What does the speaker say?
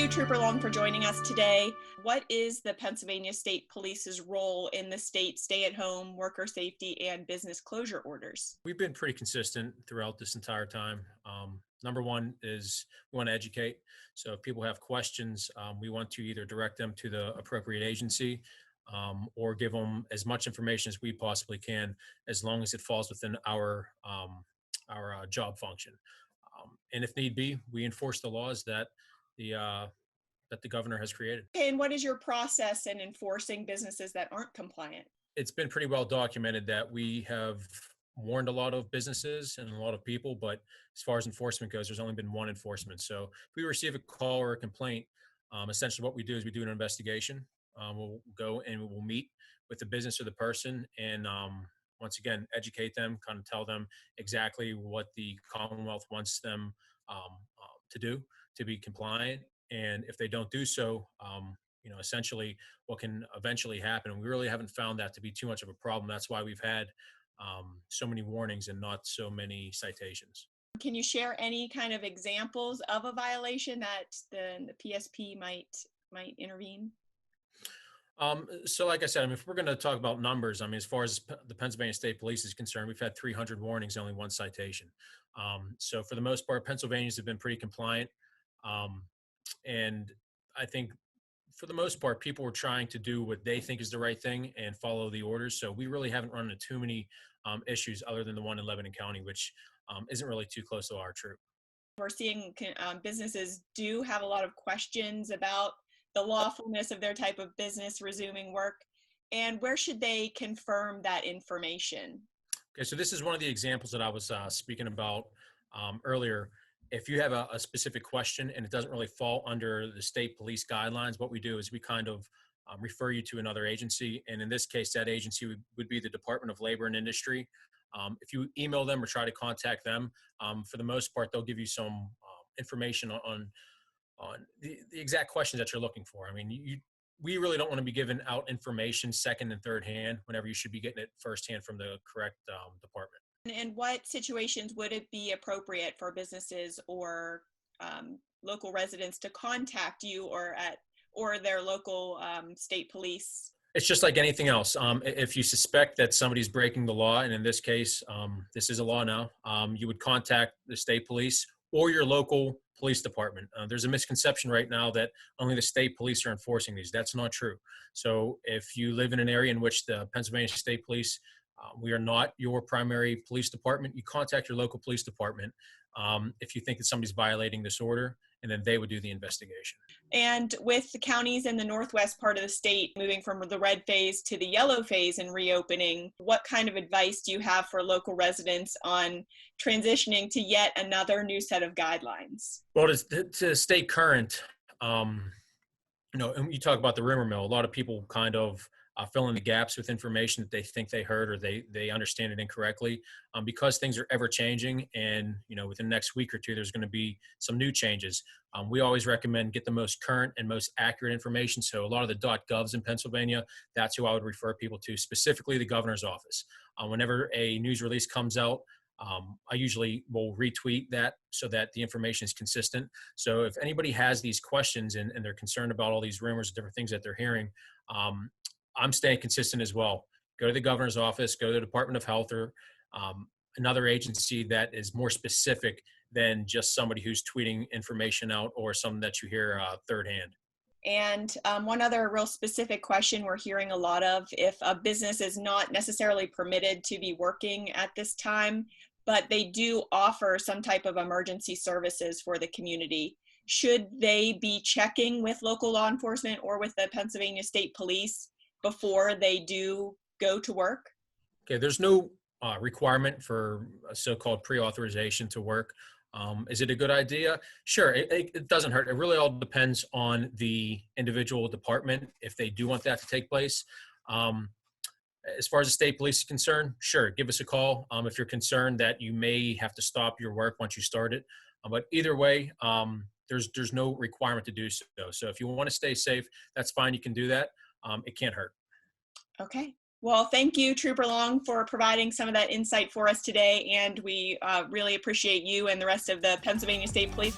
you, Trooper Long, for joining us today. What is the Pennsylvania State Police's role in the state stay-at-home, worker safety, and business closure orders? We've been pretty consistent throughout this entire time. Number one is we want to educate. So if people have questions, we want to either direct them to the appropriate agency or give them as much information as we possibly can, as long as it falls within our job function. And if need be, we enforce the laws that the governor has created. Okay, and what is your process in enforcing businesses that aren't compliant? It's been pretty well documented that we have warned a lot of businesses and a lot of people, but as far as enforcement goes, there's only been one enforcement. So if we receive a call or a complaint, essentially what we do is we do an investigation. We'll go and we'll meet with the business or the person and once again, educate them, kind of tell them exactly what the Commonwealth wants them to do to be compliant. And if they don't do so, essentially what can eventually happen. And we really haven't found that to be too much of a problem. That's why we've had so many warnings and not so many citations. Can you share any kind of examples of a violation that the PSP might intervene? So like I said, if we're going to talk about numbers, as far as the Pennsylvania State Police is concerned, we've had 300 warnings, only one citation. So for the most part, Pennsylvanians have been pretty compliant. And I think for the most part, people were trying to do what they think is the right thing and follow the orders. So we really haven't run into too many issues other than the one in Lebanon County, which isn't really too close to our troop. We're seeing businesses do have a lot of questions about the lawfulness of their type of business resuming work, and where should they confirm that information? Okay, so this is one of the examples that I was speaking about earlier. If you have a specific question and it doesn't really fall under the state police guidelines, what we do is we kind of refer you to another agency. And in this case, that agency would be the Department of Labor and Industry. If you email them or try to contact them, for the most part, they'll give you some information on the exact questions that you're looking for. We really don't want to be giving out information second and third hand whenever you should be getting it firsthand from the correct department. In what situations would it be appropriate for businesses or local residents to contact you or their local state police? It's just like anything else. If you suspect that somebody's breaking the law, and in this case, this is a law now, you would contact the state police or your local police department. There's a misconception right now that only the state police are enforcing these. That's not true. So if you live in an area in which the Pennsylvania State Police, we are not your primary police department, you contact your local police department if you think that somebody's violating this order, and then they would do the investigation. And with the counties in the northwest part of the state moving from the red phase to the yellow phase and reopening, what kind of advice do you have for local residents on transitioning to yet another new set of guidelines? Well, to stay current, and you talk about the rumor mill, a lot of people kind of fill in the gaps with information that they think they heard or they understand it incorrectly, because things are ever changing. And, within the next week or two, there's going to be some new changes. We always recommend get the most current and most accurate information. So a lot of the .govs in Pennsylvania, that's who I would refer people to, specifically the governor's office. Whenever a news release comes out, I usually will retweet that so that the information is consistent. So if anybody has these questions and they're concerned about all these rumors, different things that they're hearing, I'm staying consistent as well. Go to the governor's office, go to the Department of Health or another agency that is more specific than just somebody who's tweeting information out or something that you hear third hand. And one other real specific question we're hearing a lot of, if a business is not necessarily permitted to be working at this time, but they do offer some type of emergency services for the community, should they be checking with local law enforcement or with the Pennsylvania State Police before they do go to work? Okay, there's no requirement for a so-called pre-authorization to work. Is it a good idea? Sure, it doesn't hurt. It really all depends on the individual department if they do want that to take place. As far as the state police is concerned, sure, give us a call if you're concerned that you may have to stop your work once you start it. But either way, there's no requirement to do so. So if you want to stay safe, that's fine. You can do that. It can't hurt. Okay. Well, thank you, Trooper Long, for providing some of that insight for us today. And we really appreciate you and the rest of the Pennsylvania State Police.